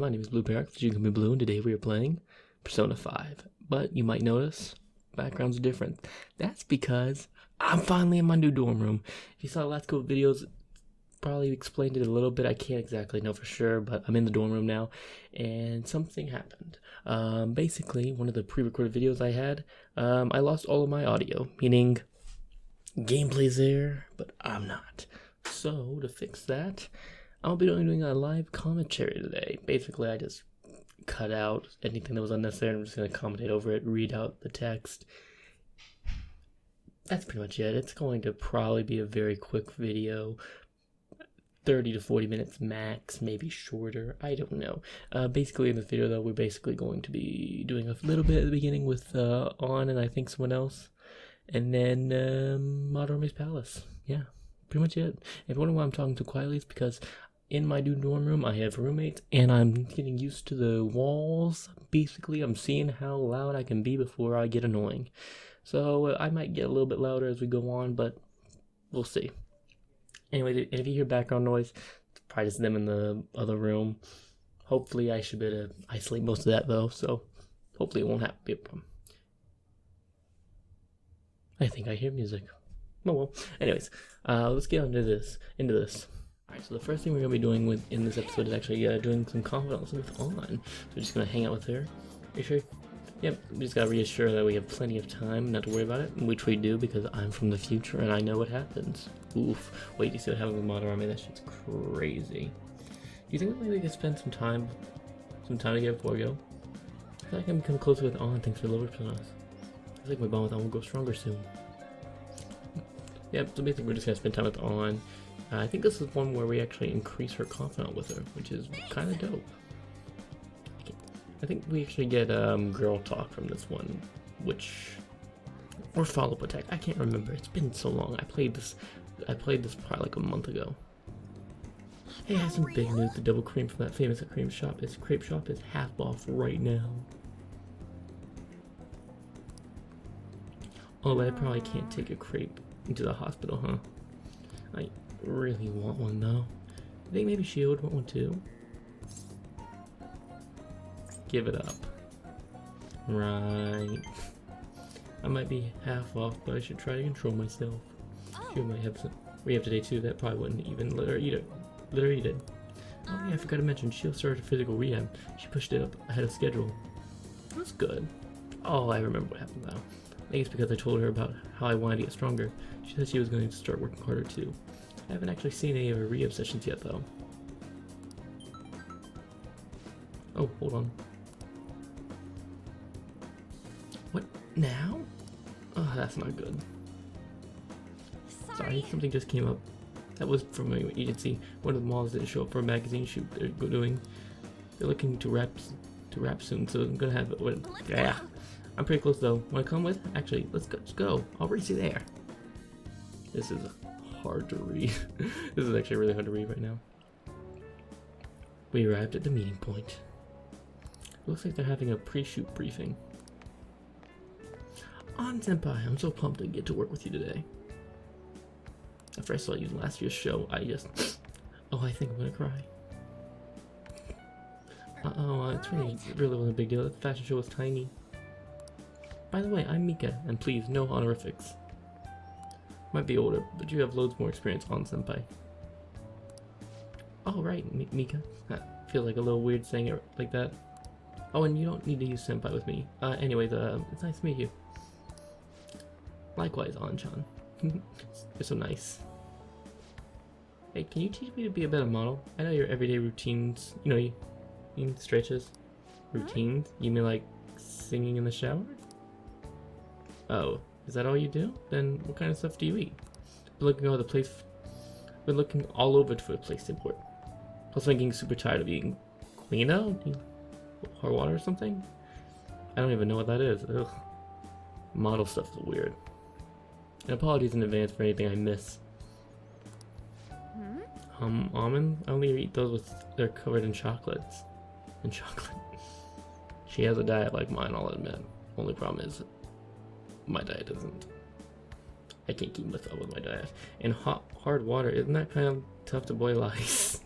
my name is BlueParox, you can be Blue, and today we are playing Persona 5. But you might notice, backgrounds are different. That's because I'm finally in my new dorm room. If you saw the last couple videos, probably explained it a little bit. I can't exactly know for sure, but I'm in the dorm room now, and something happened. Basically, one of the pre-recorded videos I had, I lost all of my audio, meaning gameplay's there, but I'm not. So, to fix that, I'll be doing a live commentary today. Basically, I just cut out anything that was unnecessary. I'm just going to commentate over it, read out the text. That's pretty much it. It's going to probably be a very quick video. 30 to 40 minutes max, maybe shorter. I don't know. Basically, in this video, though, we're basically going to be doing a little bit at the beginning with On and I think someone else. And then Madarami's Palace. Yeah, pretty much it. If you wonder why I'm talking so quietly, it's because in my new dorm room, I have roommates, and I'm getting used to the walls. Basically, I'm seeing how loud I can be before I get annoying. So I might get a little bit louder as we go on, but we'll see. Anyway, if you hear background noise, it's probably just them in the other room. Hopefully, I should be able to isolate most of that, though, so hopefully it won't have to be a problem. I think I hear music. Oh well. Anyways, let's get into this. Alright, so the first thing we're going to be doing in this episode is actually doing some confidence with On. So we're just going to hang out with her. Are you sure? Yep, we just got to reassure that we have plenty of time not to worry about it, which we do because I'm from the future and I know what happens. Oof. Wait, you see what happens with Madarami? That shit's crazy. Do you think maybe we could spend some time together before we go? I feel like I can become closer with On thanks for the lower us. I think my bond with On will grow stronger soon. Yep, so basically we're just going to spend time with On. I think this is one where we actually increase her confidence with her, which is kind of dope. I think we actually get girl talk from this one, or follow-up attack. I can't remember. It's been so long. I played this probably like a month ago. Hey, I have some big news. The double cream from that famous crepe shop is half off right now. Oh, but I probably can't take a crepe into the hospital, huh? I really want one though. I think maybe she would want one too. Give it up. Right. I might be half off, but I should try to control myself. She might have some rehab today too. That probably wouldn't even let her eat it. Oh yeah, I forgot to mention, she'll start her physical rehab. She pushed it up ahead of schedule. That's good. Oh, I remember what happened now. I think it's because I told her about how I wanted to get stronger. She said she was going to start working harder too. I haven't actually seen any of her rehab sessions yet though. Oh, hold on. What now? Oh, that's not good. Sorry, something just came up. That was from an agency. One of the models didn't show up for a magazine shoot they're doing. They're looking to wrap soon, so I'm gonna have it. Yeah, I'm pretty close though. Wanna come with? Actually, let's go. I'll race you there. This is hard to read. This is actually really hard to read right now. We arrived at the meeting point. Looks like they're having a pre-shoot briefing. On Senpai, I'm so pumped to get to work with you today. After I saw you in last year's show, I think I'm gonna cry. It's really wasn't a big deal. The fashion show was tiny. By the way, I'm Mika, and please, no honorifics. Might be older, but you have loads more experience On Senpai. Oh, right, Mika. That feels like a little weird saying it like that. Oh, and you don't need to use Senpai with me. Anyways, it's nice to meet you. Likewise, On-chan. You're so nice. Hey, can you teach me to be a better model? I know your everyday routines, you mean stretches? Routines? You mean like singing in the shower? Oh, is that all you do? Then what kind of stuff do you eat? Been looking all over for a place to import. Plus I'm getting super tired of eating Quino? Hard water or something? I don't even know what that is. Ugh. Model stuff is weird. And apologies in advance for anything I miss. Almond? I only eat those they're covered in chocolates. She has a diet like mine, I'll admit. Only problem is, my diet isn't. I can't keep myself with my diet. And hard water, isn't that kind of tough to boil ice?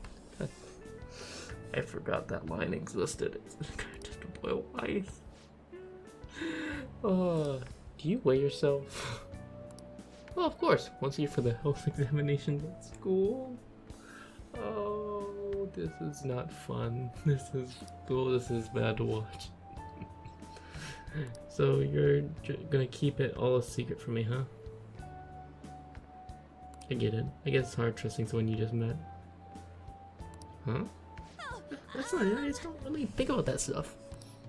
I forgot that line existed. It's gonna just boil ice. Do you weigh yourself? Well, of course, once a year for the health examinations at school. Oh, this is not fun. This is bad to watch. So you're gonna keep it all a secret from me, huh? I get it. I guess it's hard trusting someone you just met. Huh? That's not it. I just don't really think about that stuff.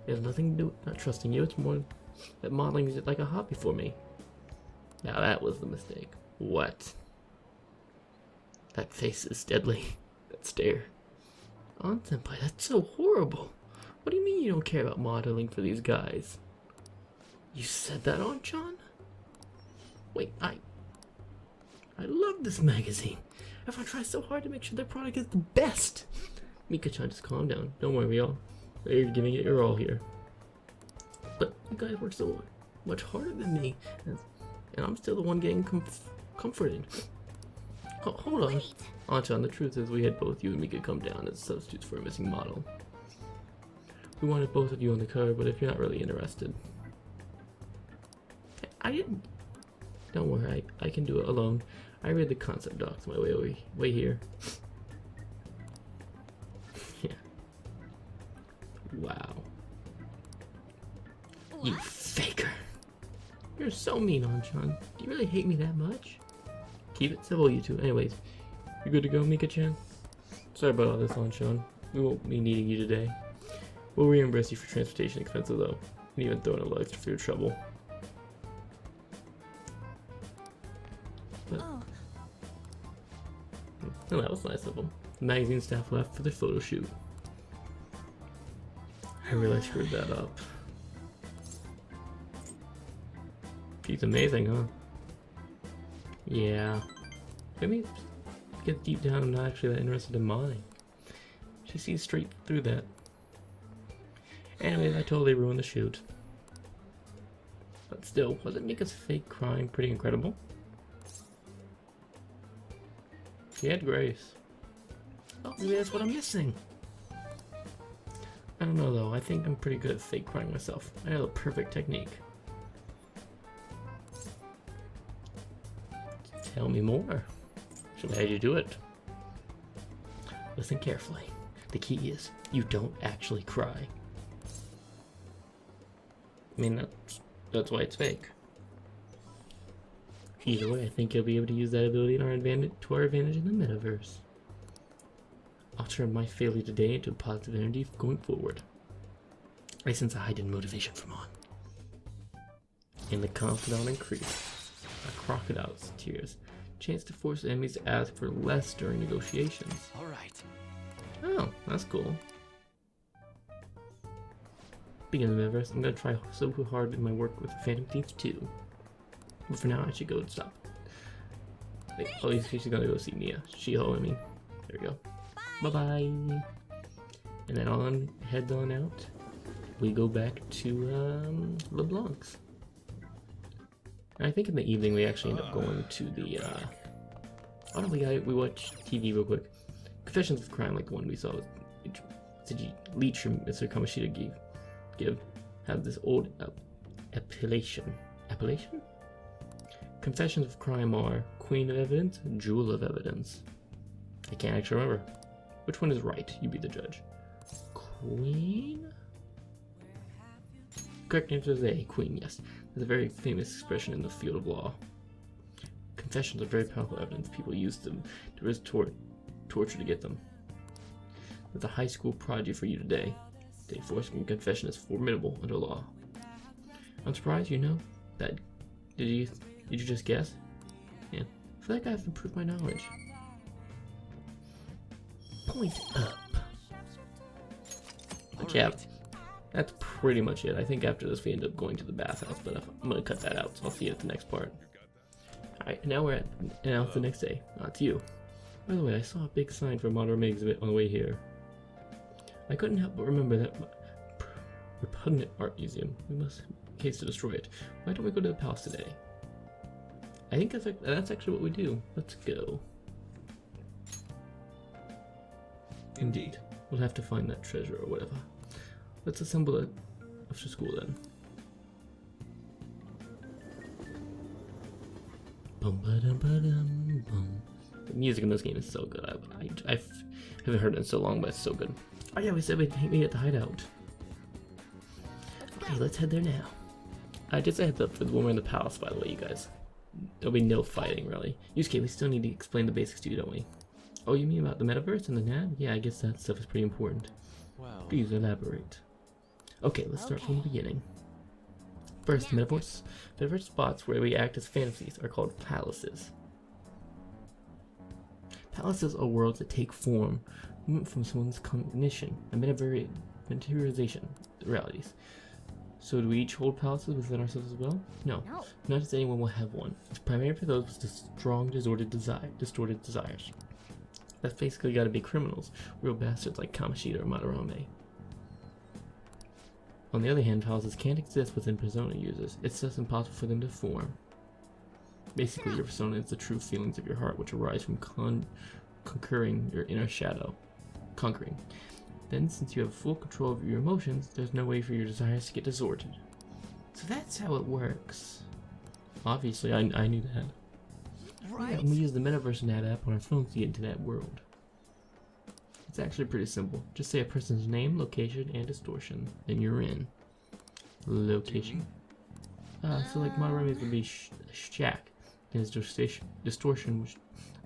It has nothing to do with not trusting you. It's more that modeling is like a hobby for me. Now that was the mistake. What? That face is deadly. That stare. Senpai, that's so horrible. What do you mean you don't care about modeling for these guys? You said that, John? Wait, I love this magazine. Everyone tries so hard to make sure their product is the best. Mika-chan, just calm down. Don't worry, y'all. You're giving it your all here. But you guys work so much harder than me, and I'm still the one getting comforted. Oh, hold on. Anchan, the truth is we had both you and Mika come down as substitutes for a missing model. We wanted both of you on the cover, but if you're not really interested... I didn't... Don't worry, I can do it alone. I read the concept docs my way here. Yeah. Wow. What? You faker. You're so mean, Anchan. Do you really hate me that much? Keep it civil, you two. Anyways, you good to go, Mika-chan? Sorry about all this, Anchan. We won't be needing you today. We'll reimburse you for transportation expenses, though, and even throw in a little extra for your trouble. But, oh, that was nice of them. The magazine staff left for the photo shoot. I really screwed that up. She's amazing, huh? Yeah. Maybe get deep down, I'm not actually that interested in modeling. She sees straight through that. Anyways, I totally ruined the shoot. But still, wasn't Mika's fake crying pretty incredible? She had grace. Oh, maybe that's what I'm missing. I don't know though, I think I'm pretty good at fake crying myself. I know the perfect technique. Tell me more. Show me how you do it. Listen carefully. The key is, you don't actually cry. I mean, that's why it's fake. Either way, I think you'll be able to use that ability to our advantage in the metaverse. I'll turn my failure today into positive energy going forward. I sense a heightened motivation from on. And the confidant increase. A crocodile's tears. Chance to force enemies to ask for less during negotiations. Alright. Oh, that's cool. Speaking of the metaverse, I'm gonna try so hard in my work with Phantom Thieves 2. But for now, I should go and stop. Wait, oh, she's gonna go see Mia. She-Ho, I mean. There we go. Bye-bye. And then head on out. We go back to LeBlanc's. And I think in the evening we actually end up going to the oh no, we watched TV real quick. Confessions of Crime, like the one we saw. Did Leech from Mr. Kamashita have this old appellation? Confessions of Crime are Queen of Evidence, Jewel of Evidence. I can't actually remember. Which one is right? You be the judge. Queen? Correct answer is A, Queen, yes. There's a very famous expression in the field of law. Confessions are very powerful evidence. People use them to risk torture to get them. There's a high school prodigy for you today. The forcing confession is formidable under law. I'm surprised you know that. Did you just guess? Yeah. I feel like I have improved my knowledge. Point up. But yeah, that's pretty much it. I think after this we end up going to the bathhouse, but I'm gonna cut that out, so I'll see you at the next part. Alright, now it's the next day. It's you. By the way, I saw a big sign for a Monterey exhibit on the way here. I couldn't help but remember that repugnant art museum. We must case to destroy it. Why don't we go to the palace today? I think that's actually what we do. Let's go. Indeed. We'll have to find that treasure or whatever. Let's assemble it after school then. Bum, ba-dum, ba-dum, bum. The music in this game is so good. I haven't heard it in so long, but it's so good. Oh yeah, we said we'd meet at the hideout. Okay, let's head there now. Just a heads up for when we're in the palace, by the way, you guys. There'll be no fighting, really. Yusuke, we still need to explain the basics to you, don't we? Oh, you mean about the metaverse and the NAB? Yeah, I guess that stuff is pretty important. Wow. Please elaborate. Okay, let's start from the beginning. First, metaverse spots where we act as fantasies are called palaces. Palaces are worlds that take form from someone's cognition and materialization realities. So do we each hold palaces within ourselves as well? No. Not as anyone will have one. It's primarily for those with strong distorted desires. That's basically gotta be criminals, real bastards like Kamoshida or Madarame. On the other hand, palaces can't exist within persona users. It's just impossible for them to form. Basically, your persona is the true feelings of your heart, which arise from conquering your inner shadow. Then, since you have full control of your emotions, there's no way for your desires to get distorted. So that's how it works. Obviously, I knew that. Right. Yeah, and we use the Metaverse NAT app on our phones to get into that world. It's actually pretty simple. Just say a person's name, location, and distortion, then you're in. Location. So like Madarame's would be Shack, and his distortion, which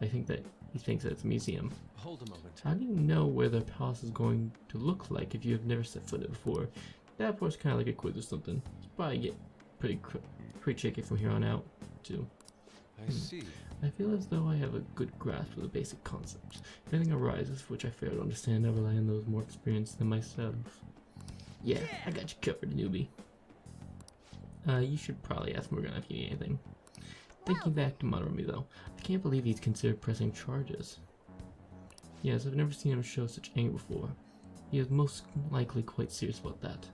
I think that he thinks that it's a museum. Hold a moment. How do you know where the palace is going to look like if you have never set foot in it before? That part's kind of like a quiz or something. You probably get pretty tricky from here on out, too. I see. I feel as though I have a good grasp of the basic concepts. If anything arises which I fail to understand, I rely on those more experienced than myself. Yeah, I got you covered, newbie. You should probably ask Morgana if you need anything. Thinking back to Madarame though, I can't believe he's considered pressing charges. Yes, I've never seen him show such anger before. He is most likely quite serious about that.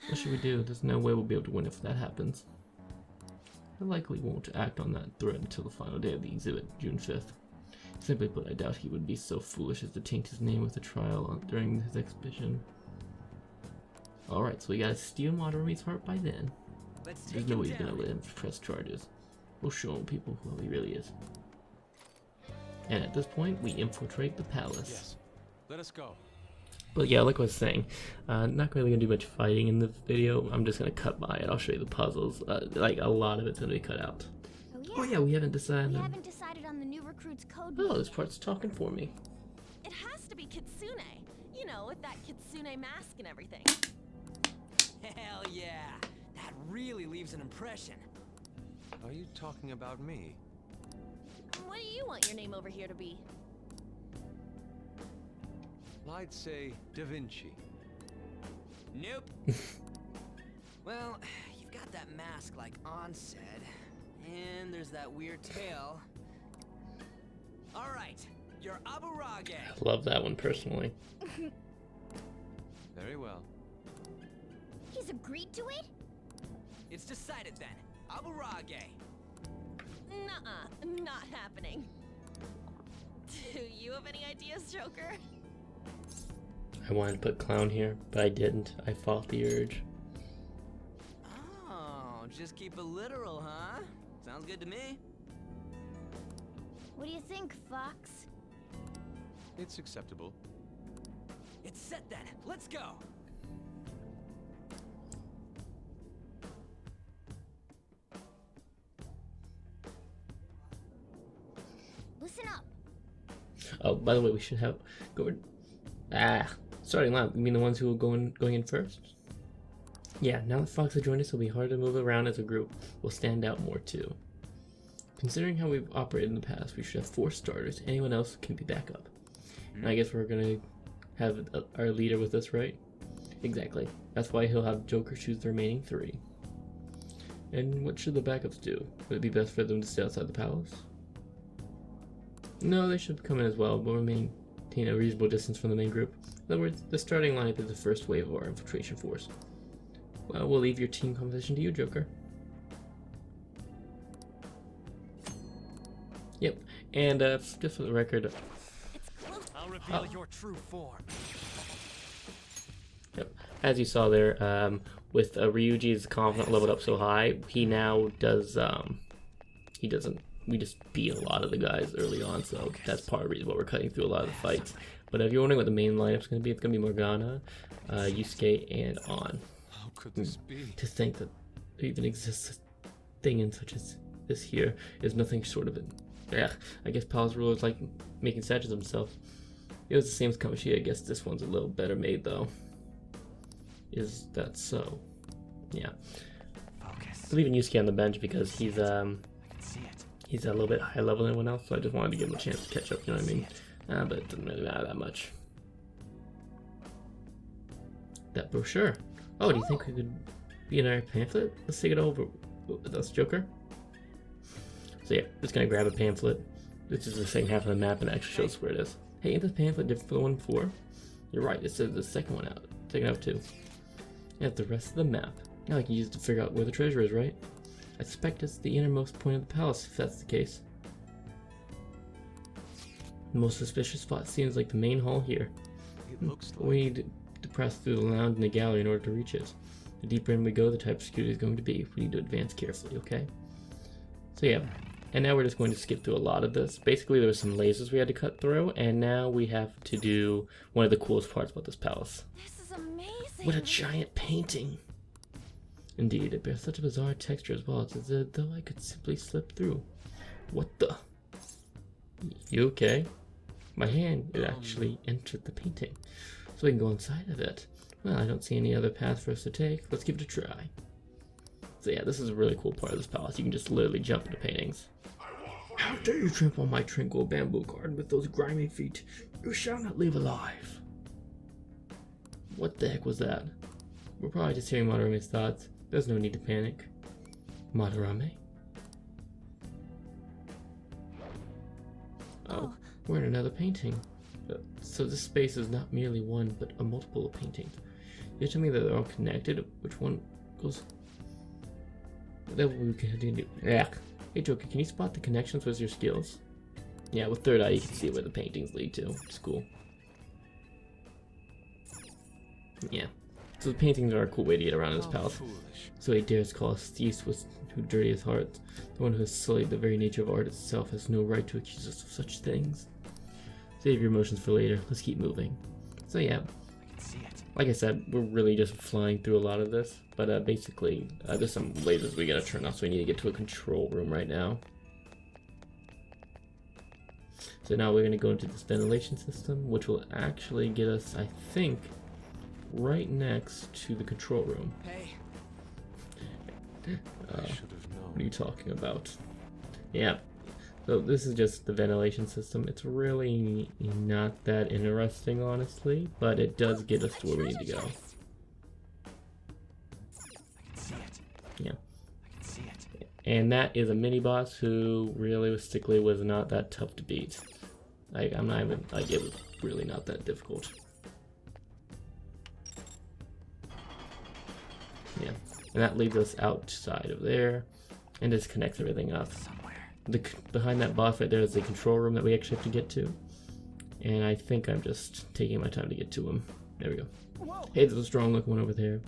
What should we do? There's no way we'll be able to win if that happens. I likely won't act on that threat until the final day of the exhibit, June 5th. Simply put, I doubt he would be so foolish as to taint his name with a trial during his exhibition. Alright, so we gotta steal Madarame's heart by then. There's no way he's gonna let him press charges. We'll show him people who he really is. And at this point, we infiltrate the palace. Yes. Let us go. But yeah, like I was saying, not really gonna do much fighting in the video. I'm just gonna cut by it. I'll show you the puzzles. Like a lot of it's gonna be cut out. Oh yeah, we haven't decided. We haven't decided on the new recruit's code. Oh, this part's talking for me. It has to be Kitsune. You know, with that Kitsune mask and everything. Hell yeah! That really leaves an impression. Are you talking about me? What do you want your name over here to be? I'd say Da Vinci. Nope. Well, you've got that mask like On said, and there's that weird tail. Alright, you're Aburage. I love that one personally. Very well. He's agreed to it? It's decided then. Aburage. Nuh-uh, not happening. Do you have any ideas, Joker? I wanted to put clown here, but I didn't. I fought the urge. Oh, just keep it literal, huh? Sounds good to me. What do you think, Fox? It's acceptable. It's set then. Let's go. Listen up. Oh, by the way, we should have starting line. You mean the ones who are going in first? Yeah, now that Fox has joined us, it'll be harder to move around as a group. We'll stand out more too. Considering how we've operated in the past, we should have 4 starters. Anyone else can be backup. And I guess we're gonna have our leader with us, right? Exactly. That's why he'll have Joker choose the remaining 3. And what should the backups do? Would it be best for them to stay outside the palace? No, they should come in as well, but maintain a reasonable distance from the main group. In other words, the starting lineup is the first wave of our infiltration force. Well, we'll leave your team composition to you, Joker. Yep, and just for the record, reveal your true form. Yep. As you saw there, with Ryuji's confidence leveled up so high, he now does, he doesn't, we just beat a lot of the guys early on, so that's part of the reason why we're cutting through a lot of the fights. But if you're wondering what the main lineup's going to be, it's going to be Morgana, Yusuke, and On. How could this be? To think that there even exists a thing in such as this here is nothing short of it. Yeah, I guess Palace Ruler is like making statues of himself. It was the same as Kamoshi. I guess this one's a little better made though. Is that so? Yeah. Focus. I'm leaving Yusuke on the bench because he's I can see it. he's a little bit higher level than everyone else, so I just wanted to give him a chance to catch up, you know what I mean? But it doesn't really matter that much. That brochure. Oh, do you think we could be in our pamphlet? Let's take it over with us, Joker. So yeah, just gonna grab a pamphlet. This is the second half of the map and it actually shows where it is. Hey, ain't this pamphlet different from the one before? You're right, it says the second one out. Take it out too. And that's the rest of the map. Now I can use it to figure out where the treasure is, right? I suspect it's the innermost point of the palace, if that's the case. The most suspicious spot seems like the main hall here. It looks like... We need to press through the lounge and the gallery in order to reach it. The deeper in we go, the type of security is going to be. We need to advance carefully, okay? So yeah, and now we're just going to skip through a lot of this. Basically, there were some lasers we had to cut through, and now we have to do one of the coolest parts about this palace. This is amazing. What a giant painting! Indeed, it bears such a bizarre texture as well. It's as though I could simply slip through. What the? You okay? My hand, it actually entered the painting. So we can go inside of it. Well, I don't see any other path for us to take. Let's give it a try. So yeah, this is a really cool part of this palace. You can just literally jump into paintings. How dare you trample on my tranquil bamboo garden with those grimy feet? You shall not leave alive. What the heck was that? We're probably just hearing Madarame's thoughts. There's no need to panic. Madarame? Oh, we're in another painting. So this space is not merely one, but a multiple of paintings. You're telling me that they're all connected? Which one goes... That we can do. Yeah. Hey Joker, can you spot the connections with your skills? Yeah, with third eye you can see where the paintings lead to. It's cool. Yeah. So the paintings are a cool way to get around this palace. Foolish. So he dares call us thieves with who dirty his heart. The one who has sullied the very nature of art itself has no right to accuse us of such things. Save your emotions for later. Let's keep moving. So yeah, I can see it. like I said, we're really just flying through a lot of this. But basically, there's some lasers we gotta turn off, so we need to get to a control room right now. So now we're gonna go into this ventilation system, which will actually get us, I think, right next to the control room. Hey, I should have known. What are you talking about? Yeah. So this is just the ventilation system. It's really not that interesting, honestly, but it does get us to where we need to go. I can see it. Yeah. I can see it. And that is a mini boss who realistically was not that tough to beat. Like, I'm not even, like, it was really not that difficult. Yeah. And that leads us outside of there and just connects everything up. Behind that boss right there is the control room that we actually have to get to. And I think I'm just taking my time to get to him. There we go. Whoa. Hey, there's a strong looking one over there.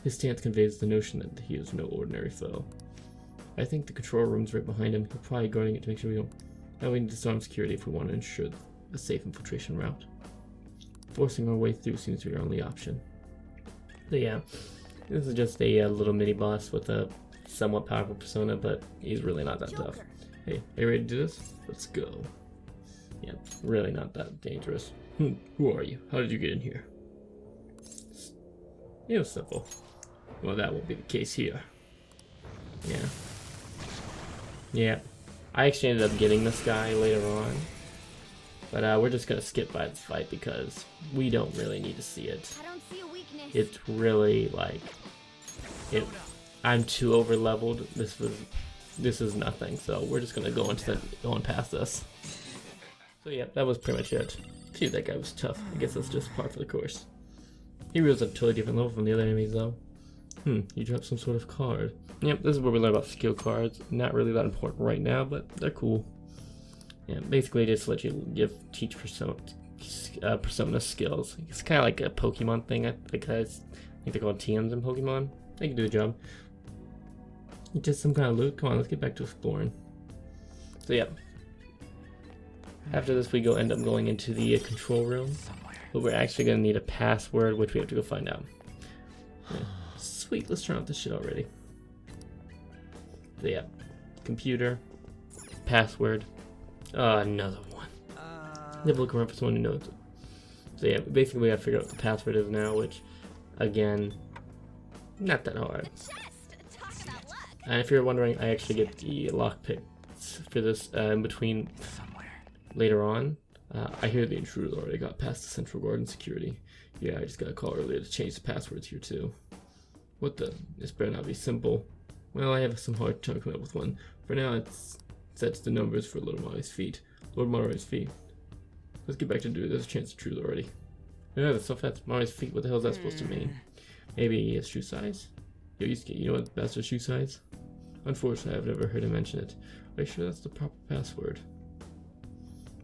His stance conveys the notion that he is no ordinary foe. I think the control room's right behind him. He'll probably guarding it to make sure we don't... Now we need to disarm security if we want to ensure a safe infiltration route. Forcing our way through seems to be our only option. So yeah, this is just a little mini boss with a somewhat powerful persona, but he's really not that tough. Hey, are you ready to do this? Let's go. Yeah, really not that dangerous. Who are you? How did you get in here? It was simple. Well, that won't be the case here. Yeah. Yeah. I actually ended up getting this guy later on. But we're just gonna skip by this fight because we don't really need to see it. I don't see a weakness. It's really like I'm too over leveled. This is nothing, so we're just gonna go on past this. So yeah, that was pretty much it. Phew, that guy was tough. I guess that's just par for the course. He was a totally different level from the other enemies though. You dropped some sort of card. Yep, this is where we learn about skill cards. Not really that important right now, but they're cool. Yeah, basically just let you teach persona skills. It's kind of like a Pokemon thing, because I think they're called TMs in Pokemon. They can do the job. Just some kind of loot. Come on, let's get back to exploring. So yeah. After this, we end up going into the control room, but we're actually gonna need a password, which we have to go find out. Yeah. Sweet, let's turn off this shit already. So yeah, computer, password. Another one. Never look around for someone who knows it. So yeah, basically we gotta figure out what the password is now, which, again, not that hard. And if you're wondering, I actually get the lockpicks for this in between later on. I hear the intruder already got past the central guard and security. Yeah, I just got a call earlier to change the passwords here too. What the? This better not be simple. Well, I have some hard time coming up with one. For now, it sets the numbers for Little Molly's feet. Lord Molly's feet. Let's get back to do. There's a chance of truth already. Yeah, that's so fast. Molly's feet. What the hell is that supposed to mean? Maybe shoe size? Yo, you know what? That's a shoe size. Unfortunately, I've never heard him mention it. Are you sure that's the proper password?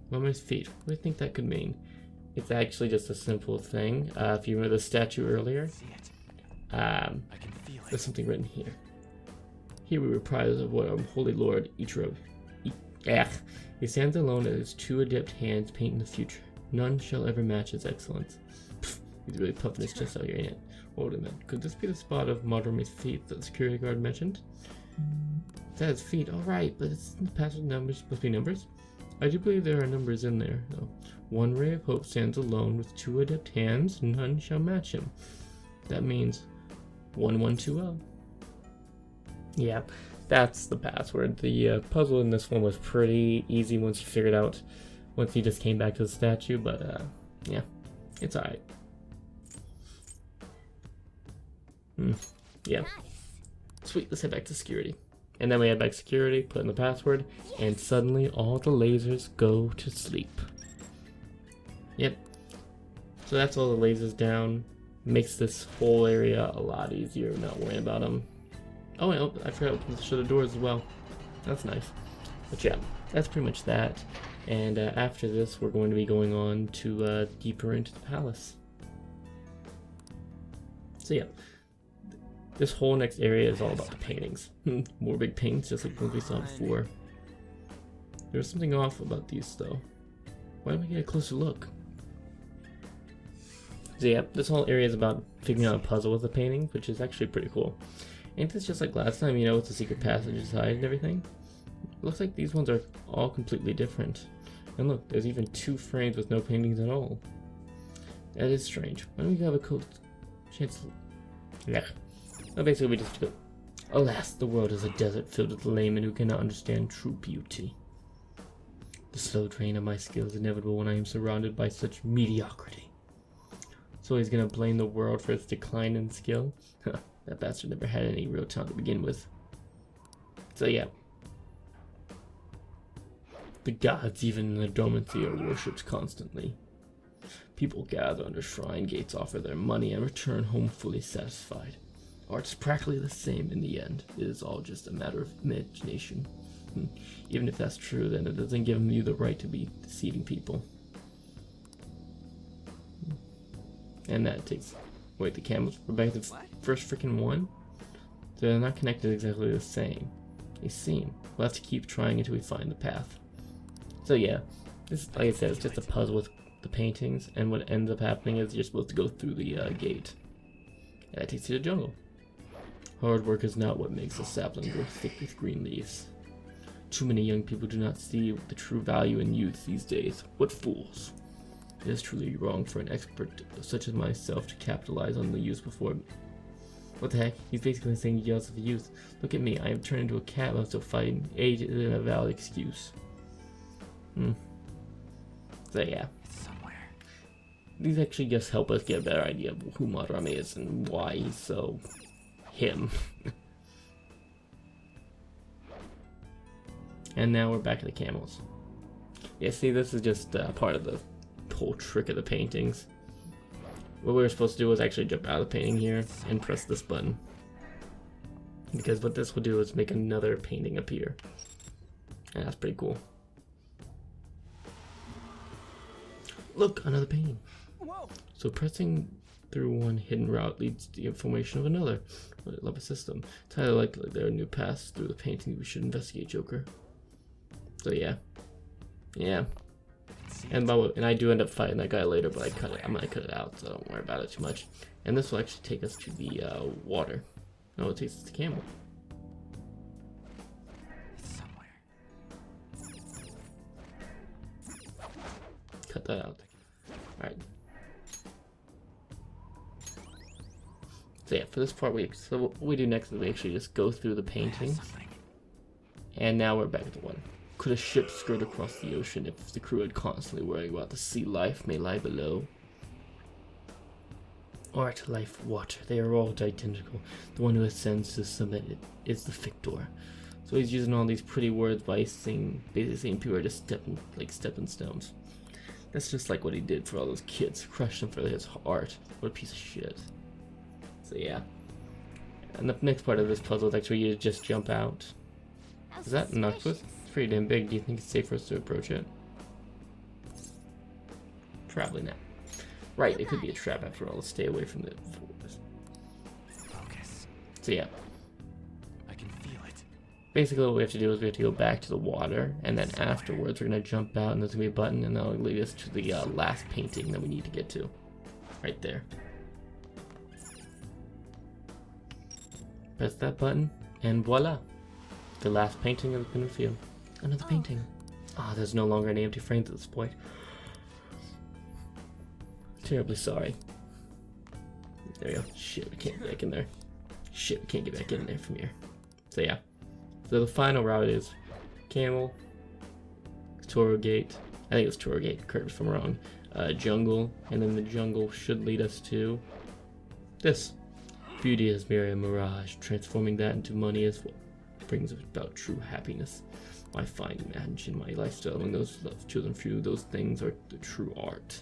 Molly's feet. What do you think that could mean? It's actually just a simple thing. If you remember the statue earlier, there's something written here. Here we reprise of what our holy lord Ichiro. He stands alone at his two adept hands painting the future. None shall ever match his excellence. Pfft, he's really puffing his chest out here, ain't it? Hold a minute. Could this be the spot of Madrame's feet that the security guard mentioned? That is feet, alright, but it's the password numbers. Must be numbers? I do believe there are numbers in there, though. One ray of hope stands alone with two adept hands. None shall match him. That means 1120. Yeah, that's the password. The puzzle in this one was pretty easy once you figured out, once you just came back to the statue, but yeah, it's alright. Yeah. Sweet, let's head back to security. And then we head back to security, put in the password, and suddenly all the lasers go to sleep. Yep. So that's all the lasers down. Makes this whole area a lot easier, not worrying about them. Oh, I forgot to shut the doors as well. That's nice. But yeah, that's pretty much that. And after this, we're going to be going on to deeper into the palace. So yeah, this whole next area is all about the paintings. More big paintings, just like what we saw before. There's something off about these though. Why don't we get a closer look? So yeah, this whole area is about figuring out a puzzle with the painting, which is actually pretty cool. Ain't this just like last time, you know, with the secret passage inside and everything? It looks like these ones are all completely different. And look, there's even 2 frames with no paintings at all. That is strange. Why don't we have a chance to... Yeah. Well, basically we just go... Alas, the world is a desert filled with laymen who cannot understand true beauty. The slow drain of my skill is inevitable when I am surrounded by such mediocrity. So he's gonna blame the world for its decline in skill? That bastard never had any real talent to begin with. So yeah. The gods, even in their dormancy, are worshipped constantly. People gather under shrine gates, offer their money, and return home fully satisfied. Art's practically the same in the end. It is all just a matter of imagination. Even if that's true, then it doesn't give you the right to be deceiving people. And that takes... Wait, the camels? We're back to the first freaking one? They're not connected exactly the same. They seem. We'll have to keep trying until we find the path. So yeah, this, like I said, it's just a puzzle with the paintings, and what ends up happening is you're supposed to go through the gate. And that takes you to the jungle. Hard work is not what makes a sapling grow thick with green leaves. Too many young people do not see the true value in youth these days. What fools! It is truly wrong for an expert such as myself to capitalize on the youth before... What the heck? He's basically saying he yells at the youth. Look at me, I am turned into a cat while still fighting. Age isn't a valid excuse. So yeah. These actually just help us get a better idea of who Madrame is and why he's so... him. And now we're back to the camels. Yeah, see, this is just part of the whole trick of the paintings. What we were supposed to do was actually jump out of the painting here and press this button. Because what this will do is make another painting appear. And that's pretty cool. Look, another painting. Whoa! So pressing through one hidden route leads to the formation of another. I love a system. It's highly likely there are new paths through the painting we should investigate, Joker. So yeah. Yeah. And I do end up fighting that guy later, but I'm gonna cut it out, so don't worry about it too much. And this will actually take us to the water. No, it takes us to Camel. It's somewhere. Cut that out. Alright. So yeah, for this part, so what we do next is we actually just go through the paintings. And now we're back at the one. Could a ship skirt across the ocean if the crew had constantly worried about the sea life may lie below? Art, life, water, they are all identical. The one who ascends to the summit is the victor. So he's using all these pretty words by basically saying people are just stepping stones. That's just like what he did for all those kids, crushed them for his art. What a piece of shit. So yeah. And the next part of this puzzle is actually you just jump out. How Is that an octopus? suspicious. It's pretty damn big. Do you think it's safe for us to approach it? Probably not. Right, it could be a trap after all. Let's stay away from the Focus. So yeah. I can feel it. Basically what we have to do is we have to go back to the water, and then afterwards we're going to jump out and there's going to be a button, and that'll lead us to the last painting that we need to get to. Right there. Press that button, and voila! The last painting of the Pinocchio. Another painting. Ah, there's no longer any empty frames at this point. Terribly sorry. There we go. Shit, we can't get back in there. Shit, we can't get back in there from here. So yeah. So the final route is Camel, Toro Gate. I think it's Toro Gate, correct me if I'm wrong. Jungle, and then the jungle should lead us to this. Beauty is merely a mirage. Transforming that into money is what brings about true happiness. I find imagine my lifestyle among those love children few. Those things are the true art.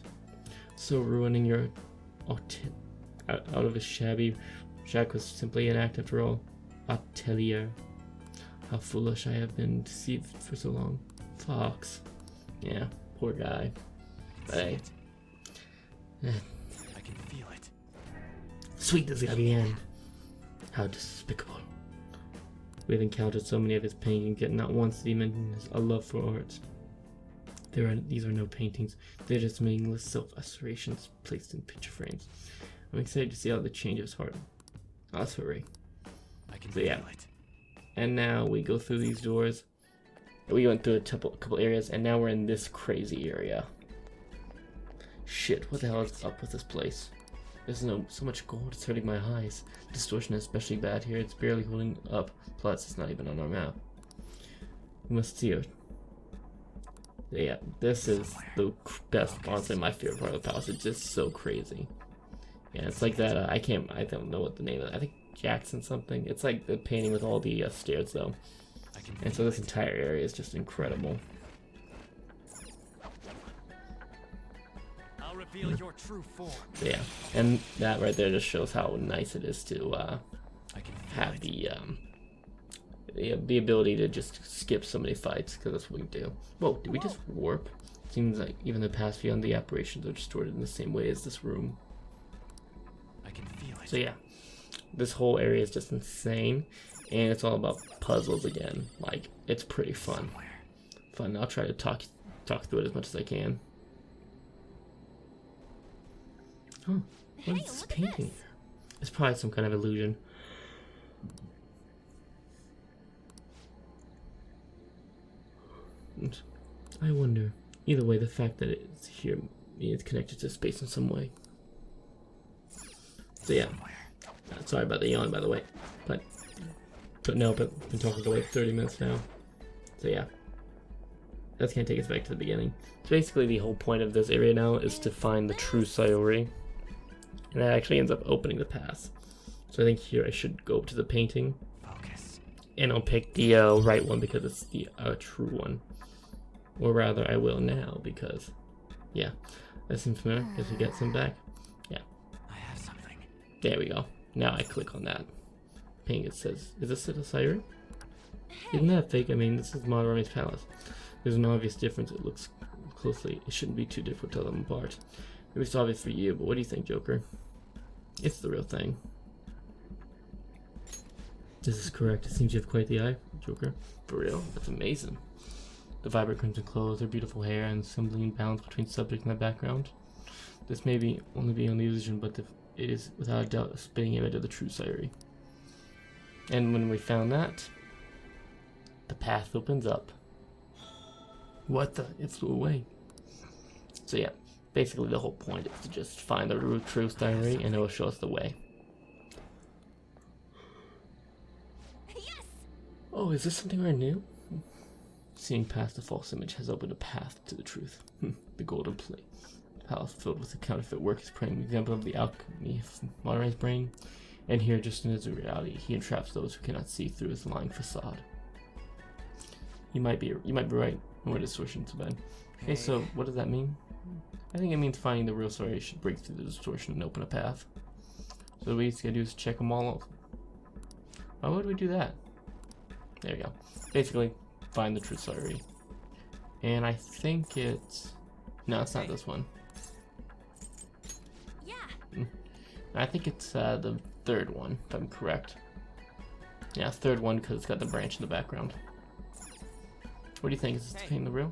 So ruining your out of a shabby shack was simply an act after all. Atelier. How foolish I have been deceived for so long. Fox. Yeah, poor guy. But hey. I can feel it. Sweet is the end. How despicable. We have encountered so many of his paintings, yet not once did he mention a love for art. These are no paintings. They're just meaningless self-asserations placed in picture frames. I'm excited to see how the change of his heart. That's hooray. I can So feel yeah. it. And now we go through these doors. We went through a couple areas, and now we're in this crazy area. Shit, what the hell is up with this place? There's so much gold, it's hurting my eyes. Distortion is especially bad here, it's barely holding up. Plus, it's not even on our map. We must see it. Yeah, this is the best, honestly, my favorite part of the palace. It's just so crazy. Yeah, it's like that, I don't know what the name of it. I think Jackson something. It's like the painting with all the stairs, though. And so this entire area is just incredible. I'll reveal your true form. Yeah, and that right there just shows how nice it is to I can have the ability to just skip so many fights, because that's what we do. Whoa, did we just warp? Seems like even the past beyond the apparitions are distorted in the same way as this room. I can feel it. So yeah, this whole area is just insane, and it's all about puzzles again. Like, it's pretty fun. I'll try to talk through it as much as I can. Oh, what Hey, is this look at painting this. here? It's probably some kind of illusion. And I wonder. Either way, the fact that it's here means it's connected to space in some way. So yeah. Sorry about the yawn, by the way. But no, but I've been talking for like 30 minutes now. So yeah. That's gonna take us back to the beginning. So basically the whole point of this area now is to find the true Sayori. And that actually ends up opening the path. So I think here I should go up to the painting. Focus. And I'll pick the right one because it's the true one. Or rather, I will now because, yeah. That seems familiar. Guess we get some back. Yeah. I have something. There we go. Now I click on that. Ping, it says, is this a Sayori? Isn't that fake? I mean, this is Madarami's palace. There's an obvious difference. It looks closely, it shouldn't be too difficult to tell them apart. Maybe it's obvious for you, but what do you think, Joker? It's the real thing. This is correct. It seems you have quite the eye, Joker. For real? That's amazing. The vibrant crimson clothes, her beautiful hair, and assembling balance between subject and the background. This may be only be an illusion, but it is without a doubt a spitting image of the true Sayuri. And when we found that, the path opens up. What the? It flew away. So yeah, basically the whole point is to just find the true Sayuri, and it will show us the way. Yes! Oh, is this something I knew? Seeing past the false image has opened a path to the truth. The golden plate. Palace filled with the counterfeit work is prime example of the alchemy of Monterey's brain. And here, just in his reality, he entraps those who cannot see through his lying facade. You might be right. No more distortions, Ben. Okay, so what does that mean? I think it means finding the real story should break through the distortion and open a path. So what we gotta do is check them all out. Why would we do that? There we go. Basically, find the true Sayuri. And I think it's... No, it's not this one. Yeah. I think it's the third one, if I'm correct. Yeah, third one because it's got the branch in the background. What do you think? Is this thing the real?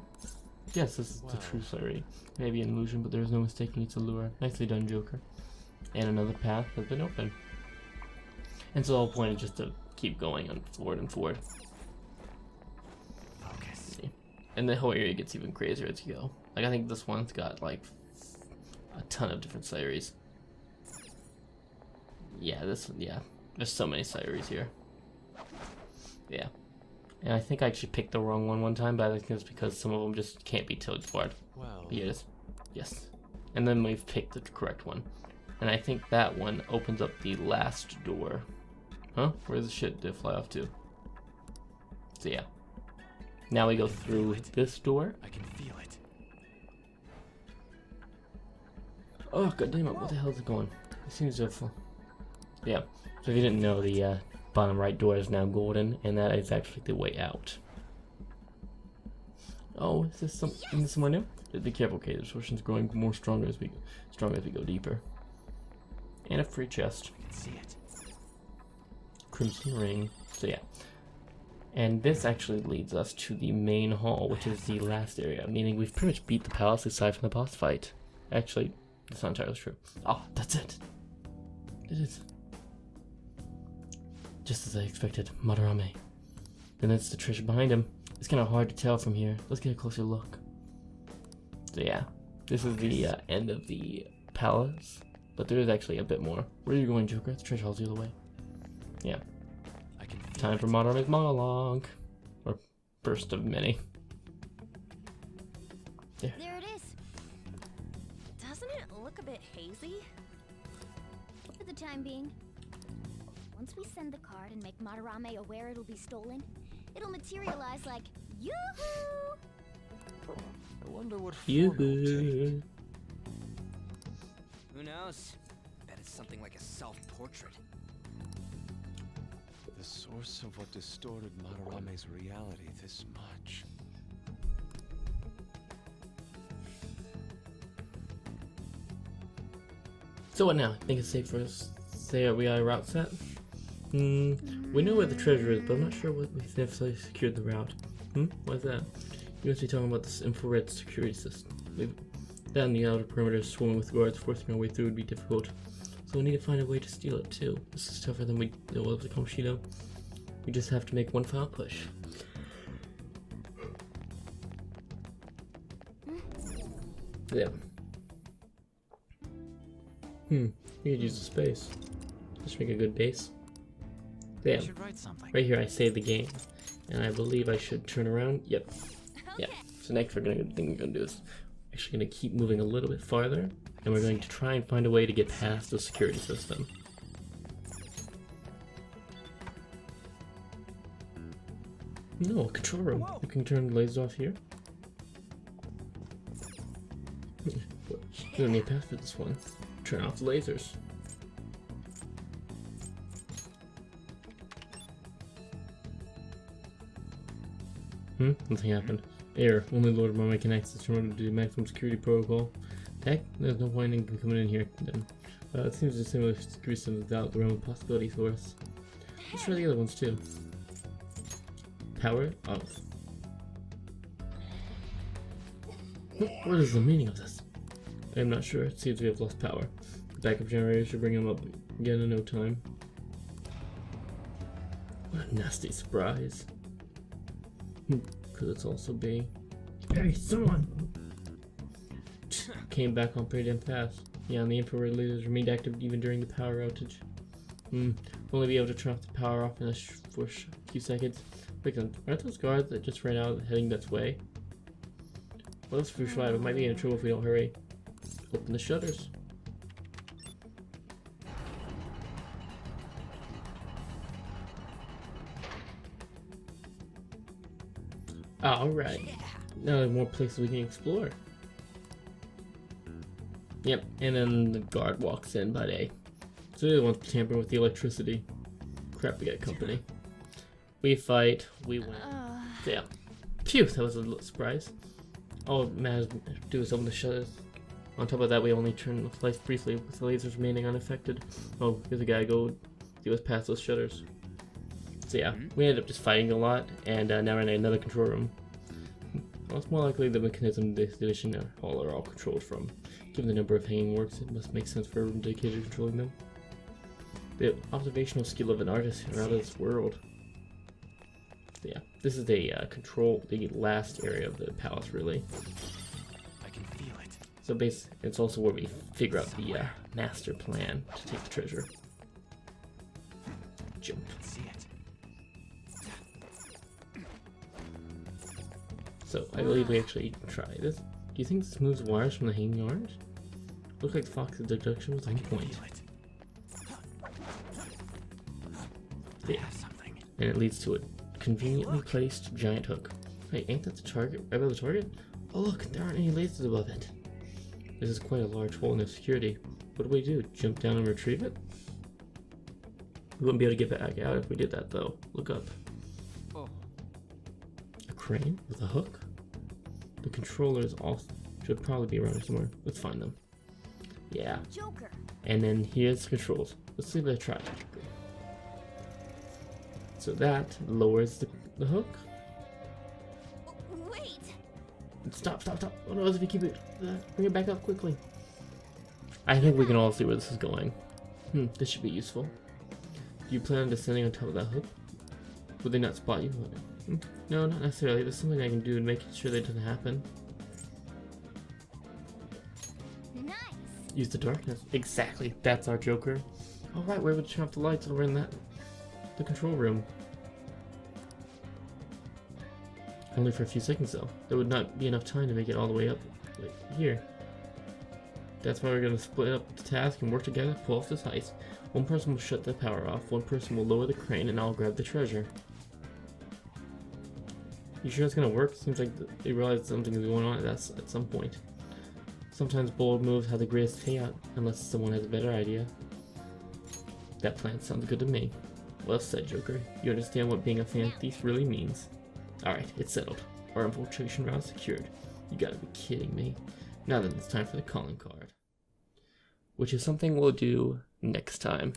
Yes, this is the true Sayuri. Maybe an illusion, but there is no mistaking its allure. Nicely done, Joker. And another path has been opened. And so the whole point is just to keep going on forward and forward. Focus. And the whole area gets even crazier as you go. Like, I think this one's got like a ton of different Sayuris. Yeah, there's so many Sayuris here. Yeah. And I think I actually picked the wrong one time, but I think it's because some of them just can't be tilted apart. Well, Here it is. Yes. And then we've picked the correct one. And I think that one opens up the last door. Huh? Where's the shit to fly off to? So yeah. Now we go through this door. I can feel it. Oh, god damn it, what the hell is it going? It seems to have... Yeah. So if you didn't know, the bottom right door is now golden, and that is actually the way out. Oh, is this somewhere new? Be careful, okay, the distortion's growing more stronger as we go deeper. And a free chest. I can see it. Crimson ring. So yeah. And this actually leads us to the main hall, which is the last area, meaning we've pretty much beat the palace aside from the boss fight. Actually, that's not entirely true. Oh, that's it. It is. Just as I expected, Madarame. Then it's the treasure behind him. It's kind of hard to tell from here. Let's get a closer look. So yeah, this is the end of the palace, but there is actually a bit more. Where are you going, Joker? The treasure hall's the other way. Yeah. I can feel Time it. for Madarame's monologue. Or burst of many. There it is. Doesn't it look a bit hazy? For the time being. Once we send the card and make Madarame aware it'll be stolen, it'll materialize like yoo-hoo! I wonder what form it'll take. You. Who knows? Bet it's something like a self-portrait. The source of what distorted Madarame's reality this much. So what now? I think it's safe for us to say we got a route set? We know where the treasure is, but I'm not sure what we necessarily secured the route. What's that? You must be talking about this infrared security system. That and the outer perimeter is swarming with guards. Forcing our way through would be difficult. So we need to find a way to steal it too. This is tougher than we know of the Kamoshida. We just have to make one final push. Yeah. You could use the space. Just make a good base. I Damn. should write something. Right here I save the game. And I believe I should turn around. Yep. Yeah. So next thing we're gonna do is actually gonna keep moving a little bit farther, and we're going to try and find a way to get past the security system. No, control room. You can turn the lasers off here. We don't need a path for this one. Turn off the lasers. Nothing happened. Error. Only Lord Marmite can access the remote to do maximum security protocol. Heck, there's no point in coming in here then. It seems a similar security system without the realm of possibilities for us. Let's try the other ones too. Power off. What is the meaning of this? I'm not sure. It seems we have lost power. The backup generator should bring them up again in no time. What a nasty surprise. Could it also be? Hey, someone! Came back on pretty damn fast. Yeah, and the infrared lasers remained active even during the power outage. We'll only be able to turn off the power off in for a few seconds. Wait, aren't those guards that just ran out heading that way? Well, that's for sure. We might be in trouble if we don't hurry. Open the shutters. Alright. Now there are more places we can explore. Yep, and then the guard walks in by day. So they're the ones tampering with the electricity. Crap, we got company. We fight, we win. So yeah. Phew, that was a little surprise. All Matt has to do is open the shutters. On top of that, we only turn the lights briefly with the lasers remaining unaffected. Oh, here's a guy go see what's past those shutters. So yeah, we ended up just fighting a lot, and now we're in another control room. Well, it's more likely the mechanism this division hall are all controlled from. Given the number of hanging works, it must make sense for a room dedicated to controlling them. The observational skill of an artist out of this world. So yeah, this is the the last area of the palace, really. I can feel it. So basically, it's also where we figure out the master plan to take the treasure. Jump. I can see it. So I believe we actually try this. Do you think this moves wires from the hanging arms? Looks like Fox's deduction was on point. Feel it. Yeah. And it leads to a conveniently placed giant hook. Hey, ain't that the target? Right above the target? Oh look, there aren't any lasers above it. This is quite a large hole in the security. What do we do? Jump down and retrieve it? We wouldn't be able to get back out if we did that though. Look up. Oh. A crane with a hook? The controllers also should probably be around here somewhere. Let's find them. Yeah. Joker. And then here's the controls. Let's see if I try. So that lowers the hook. Wait. Stop. Oh no, if you keep it, bring it back up quickly. I think we can all see where this is going. This should be useful. Do you plan on descending on top of that hook? Would they not spot you? No, not necessarily. There's something I can do to make sure that doesn't happen. Nice. Use the darkness. Exactly. That's our Joker. Alright, we're able to turn off the lights and we're in the control room. Only for a few seconds though. There would not be enough time to make it all the way up here. That's why we're going to split up the task and work together to pull off this heist. One person will shut the power off, one person will lower the crane, and I'll grab the treasure. You sure it's going to work? Seems like they realized something is going on at some point. Sometimes bold moves have the greatest payout, unless someone has a better idea. That plan sounds good to me. Well said, Joker. You understand what being a fan thief really means. Alright, it's settled. Our infiltration route secured. You gotta be kidding me. Now then, it's time for the calling card. Which is something we'll do next time.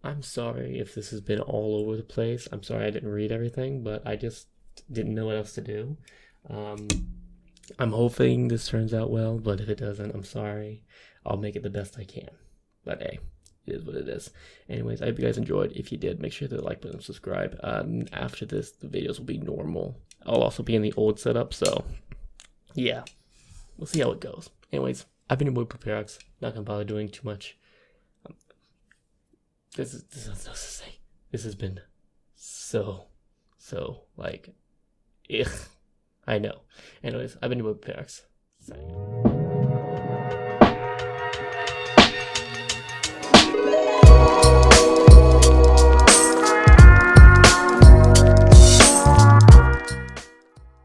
I'm sorry if this has been all over the place. I'm sorry I didn't read everything, but I just didn't know what else to do. I'm hoping this turns out well, but if it doesn't, I'm sorry. I'll make it the best I can. But hey, it is what it is. Anyways, I hope you guys enjoyed. If you did, make sure to like button and subscribe. After this, the videos will be normal. I'll also be in the old setup, so yeah. We'll see how it goes. Anyways, I've been your boy BlueParox. Not gonna bother doing too much. This is nothing else to say. This has been so like, ugh. I know. Anyways, I've been your boy BlueParox. Signing out.